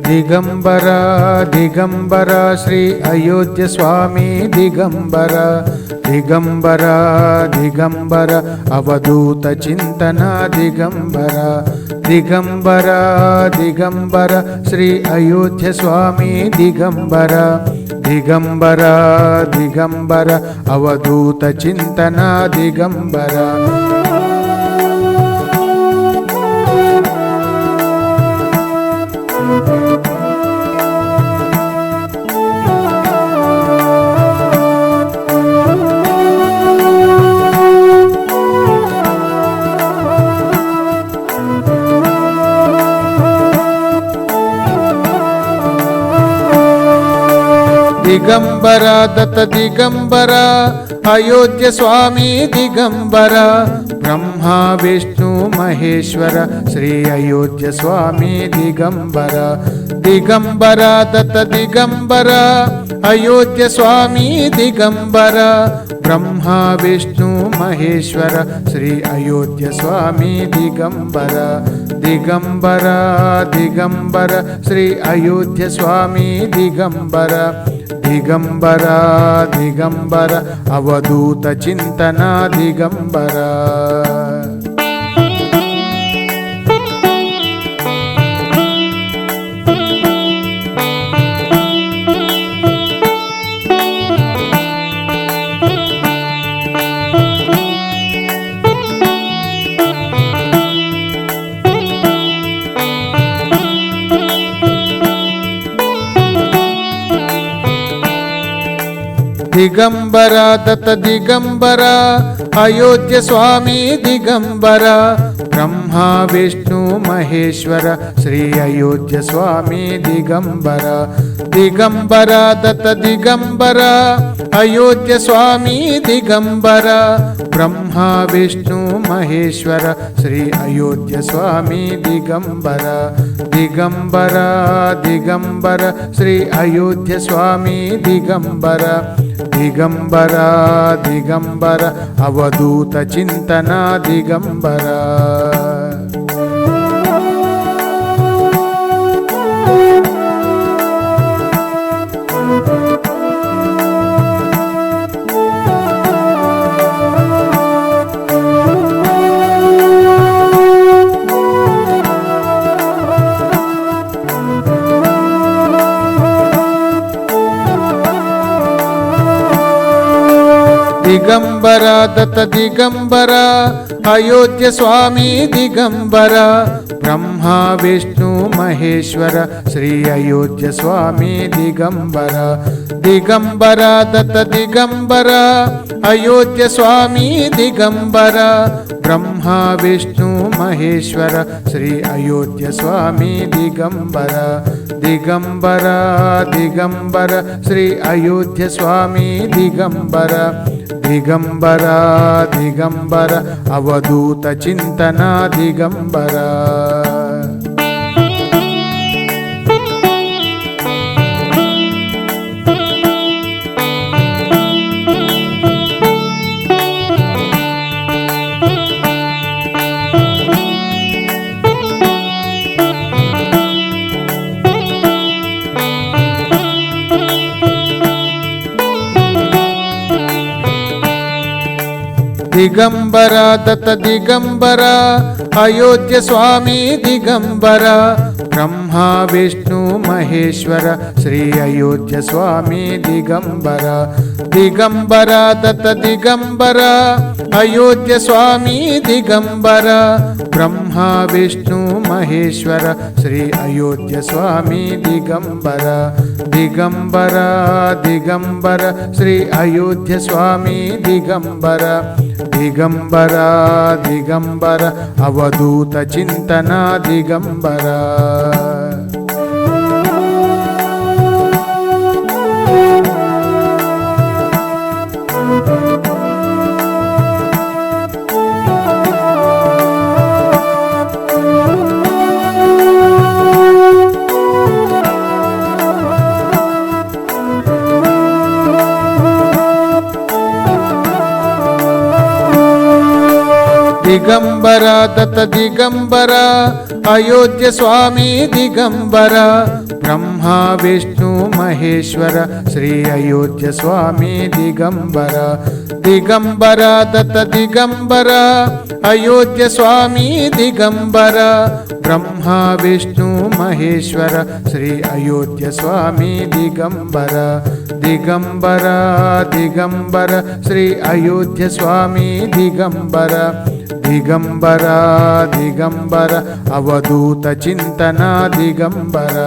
ದಿಗಂಬರ ದಿಗಂಬರ ಶ್ರೀ ಅಯೋಧ್ಯ ಸ್ವಾಮಿ ದಿಗಂಬರ ದಿಗಂಬರ ದಿಗಂಬರ ಅವಧೂತ ಚಿಂತನ ದಿಗಂಬರ ದಿಗಂಬರ ದಿಗಂಬರ ಶ್ರೀ ಅಯೋಧ್ಯ ಸ್ವಾಮಿ ದಿಗಂಬರ ದಿಗಂಬರ ದಿಗಂಬರ ಅವಧೂತ ಚಿಂತನ ದಿಗಂಬರ ದಿಗಂಬರ ದತ್ತ ದಿಗಂಬರ ಅಯೋಧ್ಯ ಸ್ವಾಮಿ ದಿಗಂಬರ ಬ್ರಹ್ಮ ವಿಷ್ಣು ಮಹೇಶ್ವರ ಶ್ರೀ ಅಯೋಧ್ಯ ಸ್ವಾಮಿ ದಿಗಂಬರ ದಿಗಂಬರ ದತ್ತ ದಿಗಂಬರ ಅಯೋಧ್ಯ ಸ್ವಾಮಿ ದಿಗಂಬರ ಬ್ರಹ್ಮ ವಿಷ್ಣು ಮಹೇಶ್ವರ ಶ್ರೀ ಅಯೋಧ್ಯ ಸ್ವಾಮಿ ದಿಗಂಬರ ದಿಗಂಬರ ದಿಗಂಬರ ಶ್ರೀ ಅಯೋಧ್ಯ ಸ್ವಾಮಿ ದಿಗಂಬರ ದಿಗಂಬರ ದಿಗಂಬರ ಅವಧೂತ ಚಿಂತನ ದಿಗಂಬರ ದಿಗಂಬರ ದತ್ತ ದಿಗಂಬರ ಅಯೋಧ್ಯ ಸ್ವಾಮಿ ದಿಗಂಬರ ಬ್ರಹ್ಮ ವಿಷ್ಣು ಮಹೇಶ್ವರ ಶ್ರೀ ಅಯೋಧ್ಯ ಸ್ವಾಮಿ ದಿಗಂಬರ ದಿಗಂಬರ ದತ್ತ ದಿಗಂಬರ ಅಯೋಧ್ಯ ಸ್ವಾಮಿ ದಿಗಂಬರ ಬ್ರಹ್ಮ ವಿಷ್ಣು ಮಹೇಶ್ವರ ಶ್ರೀ ಅಯೋಧ್ಯ ಸ್ವಾಮಿ ದಿಗಂಬರ ದಿಗಂಬರ ದಿಗಂಬರ ಶ್ರೀ ಅಯೋಧ್ಯ ಸ್ವಾಮಿ ದಿಗಂಬರ ದಿಗಂಬರ ದಿಗಂಬರ ಅವಧೂತ ಚಿಂತನ ದಿಗಂಬರ ದಿಗಂಬರ ದತ್ತ ದಿಗಂಬರ ಅಯೋಧ್ಯ ಸ್ವಾಮಿ ದಿಗಂಬರ ಬ್ರಹ್ಮ ವಿಷ್ಣು ಮಹೇಶ್ವರ ಶ್ರೀ ಅಯೋಧ್ಯ ಸ್ವಾಮಿ ದಿಗಂಬರ ದಿಗಂಬರ ದತ್ತ ದಿಗಂಬರ ಅಯೋಧ್ಯ ಸ್ವಾಮಿ ದಿಗಂಬರ ಬ್ರಹ್ಮ ವಿಷ್ಣು ಮಹೇಶ್ವರ ಶ್ರೀ ಅಯೋಧ್ಯ ಸ್ವಾಮಿ ದಿಗಂಬರ ದಿಗಂಬರ ದಿಗಂಬರ ಶ್ರೀ ಅಯೋಧ್ಯ ಸ್ವಾಮಿ ದಿಗಂಬರ ದಿಗಂಬರ ದಿಗಂಬರ ಅವಧೂತ ಚಿಂತನ ದಿಗಂಬರ ದಿಗಂಬರ ದತ್ತ ದಿಗಂಬರ ಅಯೋಧ್ಯ ಸ್ವಾಮಿ ದಿಗಂಬರ ಬ್ರಹ್ಮ ವಿಷ್ಣು ಮಹೇಶ್ವರ ಶ್ರೀ ಅಯೋಧ್ಯ ಸ್ವಾಮಿ ದಿಗಂಬರ ದಿಗಂಬರ ದತ್ತ ದಿಗಂಬರ ಅಯೋಧ್ಯ ಸ್ವಾಮಿ ದಿಗಂಬರ ಬ್ರಹ್ಮ ವಿಷ್ಣು ಮಹೇಶ್ವರ ಶ್ರೀ ಅಯೋಧ್ಯ ಸ್ವಾಮಿ ದಿಗಂಬರ ದಿಗಂಬರ ದಿಗಂಬರ ಶ್ರೀ ಅಯೋಧ್ಯ ಸ್ವಾಮಿ ದಿಗಂಬರ ದಿಗಂಬರ ದಿಗಂಬರ ಅವಧೂತ ಚಿಂತನ ದಿಗಂಬರ ದಿಗಂಬರ ದತ್ತ ದಿಗಂಬರ ಅಯೋಧ್ಯ ಸ್ವಾಮಿ ದಿಗಂಬರ ಬ್ರಹ್ಮ ವಿಷ್ಣು ಮಹೇಶ್ವರ ಶ್ರೀ ಅಯೋಧ್ಯ ಸ್ವಾಮಿ ದಿಗಂಬರ ದಿಗಂಬರ ದತ್ತ ದಿಗಂಬರ ಅಯೋಧ್ಯ ಸ್ವಾಮಿ ದಿಗಂಬರ ಬ್ರಹ್ಮ ವಿಷ್ಣು ಮಹೇಶ್ವರ ಶ್ರೀ ಅಯೋಧ್ಯ ಸ್ವಾಮಿ ದಿಗಂಬರ ದಿಗಂಬರ ದಿಗಂಬರ ಶ್ರೀ ಅಯೋಧ್ಯ ಸ್ವಾಮಿ ದಿಗಂಬರ ದಿಗಂಬರ ದಿಗಂಬರ ಅವಧೂತ ಚಿಂತನ ದಿಗಂಬರ